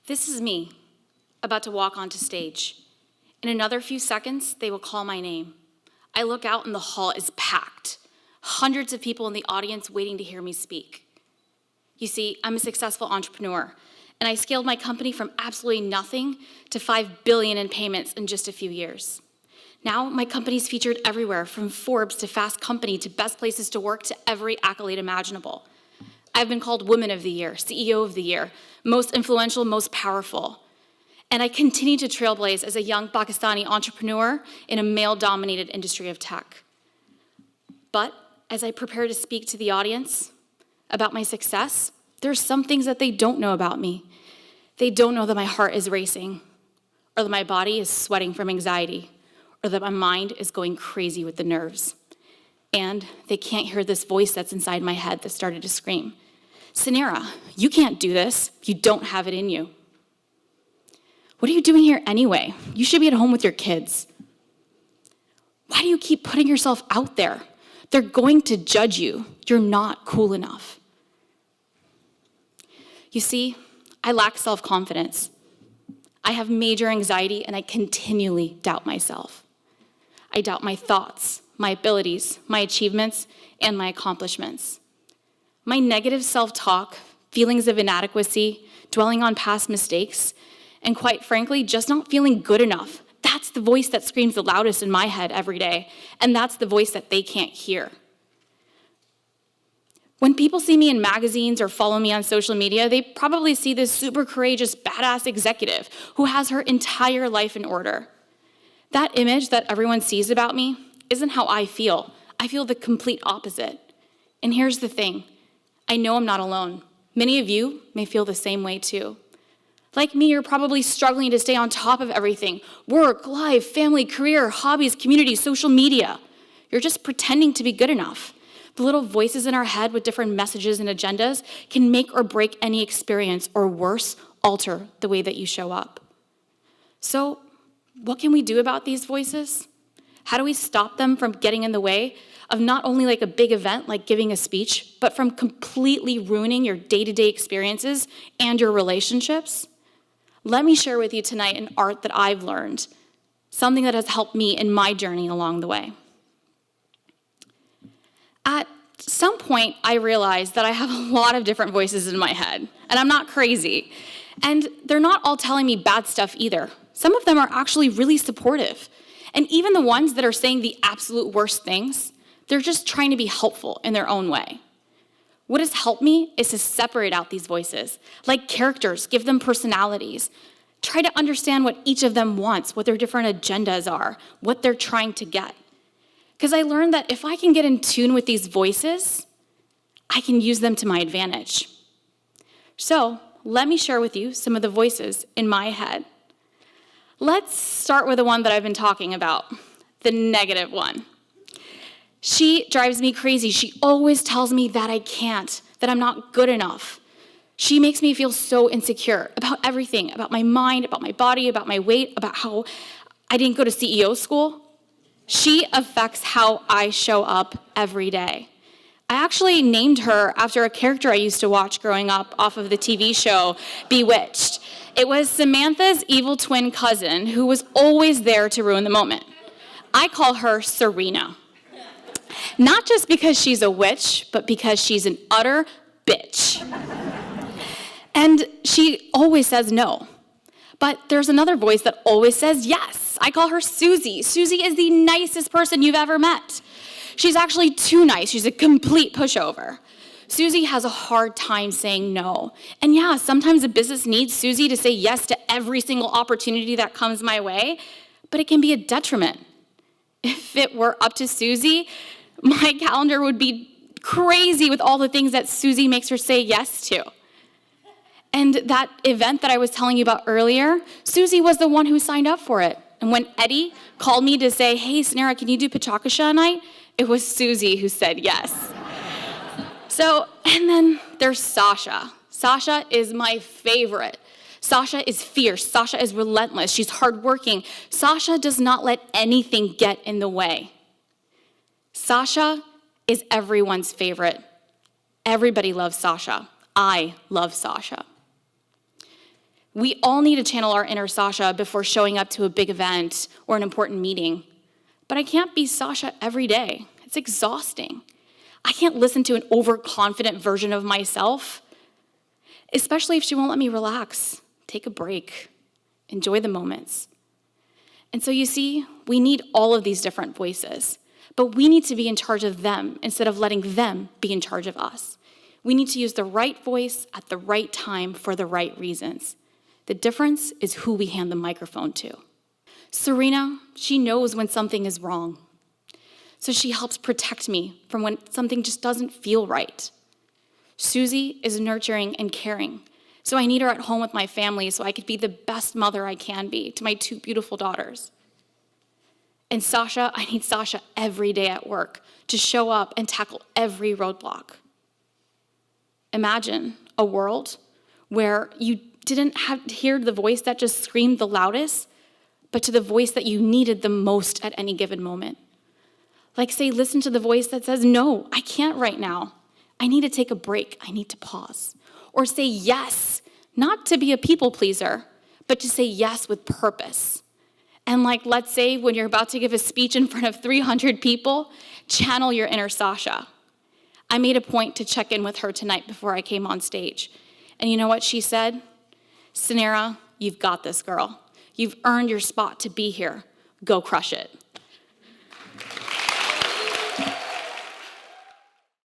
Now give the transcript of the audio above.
This is me, about to walk onto stage. In another few seconds, they will call my name. I look out and the hall is packed. Hundreds of people in the audience waiting to hear me speak. You see, I'm a successful entrepreneur, and I scaled my company from absolutely nothing to $5 billion in payments in just a few years. Now, my company's featured everywhere, from Forbes to Fast Company to Best Places to Work to every accolade imaginable. I've been called Woman of the Year, CEO of the Year, most influential, most powerful. And I continue to trailblaze as a young Pakistani entrepreneur in a male-dominated industry of tech. But as I prepare to speak to the audience about my success, there's some things that they don't know about me. They don't know that my heart is racing, or that my body is sweating from anxiety, or that my mind is going crazy with the nerves. And they can't hear this voice that's inside my head that started to scream, Suneera, you can't do this. You don't have it in you. What are you doing here anyway? You should be at home with your kids. Why do you keep putting yourself out there? They're going to judge you. You're not cool enough. You see, I lack self-confidence. I have major anxiety, and I continually doubt myself. I doubt my thoughts, my abilities, my achievements, and my accomplishments. My negative self-talk, feelings of inadequacy, dwelling on past mistakes, and quite frankly, just not feeling good enough. That's the voice that screams the loudest in my head every day, and that's the voice that they can't hear. When people see me in magazines or follow me on social media, they probably see this super courageous, badass executive who has her entire life in order. That image that everyone sees about me isn't how I feel. I feel the complete opposite. And here's the thing. I know I'm not alone. Many of you may feel the same way too. Like me, you're probably struggling to stay on top of everything. Work, life, family, career, hobbies, community, social media. You're just pretending to be good enough. The little voices in our head with different messages and agendas can make or break any experience, or worse, alter the way that you show up. So, what can we do about these voices? How do we stop them from getting in the way of not only like a big event like giving a speech, but from completely ruining your day-to-day experiences and your relationships? Let me share with you tonight an art that I've learned, something that has helped me in my journey along the way. At some point, I realized that I have a lot of different voices in my head, and I'm not crazy. And they're not all telling me bad stuff either. Some of them are actually really supportive. And even the ones that are saying the absolute worst things, they're just trying to be helpful in their own way. What has helped me is to separate out these voices, like characters, give them personalities. Try to understand what each of them wants, what their different agendas are, what they're trying to get. Because I learned that if I can get in tune with these voices, I can use them to my advantage. So let me share with you some of the voices in my head. Let's start with the one that I've been talking about, the negative one. She drives me crazy. She always tells me that I can't, that I'm not good enough. She makes me feel so insecure about everything, about my mind, about my body, about my weight, about how I didn't go to CEO school. She affects how I show up every day. I actually named her after a character I used to watch growing up off of the TV show Bewitched. It was Samantha's evil twin cousin who was always there to ruin the moment. I call her Serena. Not just because she's a witch, but because she's an utter bitch. And she always says no. But there's another voice that always says yes. I call her Susie. Susie is the nicest person you've ever met. She's actually too nice. She's a complete pushover. Susie has a hard time saying no. And yeah, sometimes a business needs Susie to say yes to every single opportunity that comes my way, but it can be a detriment. If it were up to Susie, my calendar would be crazy with all the things that Susie makes her say yes to. And that event that I was telling you about earlier, Susie was the one who signed up for it. And when Eddie called me to say, hey, Suneera, can you do PechaKucha tonight? It was Susie who said yes. So, and then there's Sasha. Sasha is my favorite. Sasha is fierce. Sasha is relentless. She's hardworking. Sasha does not let anything get in the way. Sasha is everyone's favorite. Everybody loves Sasha. I love Sasha. We all need to channel our inner Sasha before showing up to a big event or an important meeting. But I can't be Sasha every day. It's exhausting. I can't listen to an overconfident version of myself, especially if she won't let me relax, take a break, enjoy the moments. And so you see, we need all of these different voices, but we need to be in charge of them instead of letting them be in charge of us. We need to use the right voice at the right time for the right reasons. The difference is who we hand the microphone to. Serena, she knows when something is wrong. So she helps protect me from when something just doesn't feel right. Susie is nurturing and caring. So I need her at home with my family so I could be the best mother I can be to my 2 beautiful daughters. And Sasha, I need Sasha every day at work to show up and tackle every roadblock. Imagine a world where you didn't have to hear the voice that just screamed the loudest, but to the voice that you needed the most at any given moment. Like, say, listen to the voice that says, no, I can't right now. I need to take a break. I need to pause. Or say yes, not to be a people pleaser, but to say yes with purpose. And like, let's say when you're about to give a speech in front of 300 people, channel your inner Sasha. I made a point to check in with her tonight before I came on stage. And you know what she said? Suneera, you've got this, girl. You've earned your spot to be here. Go crush it.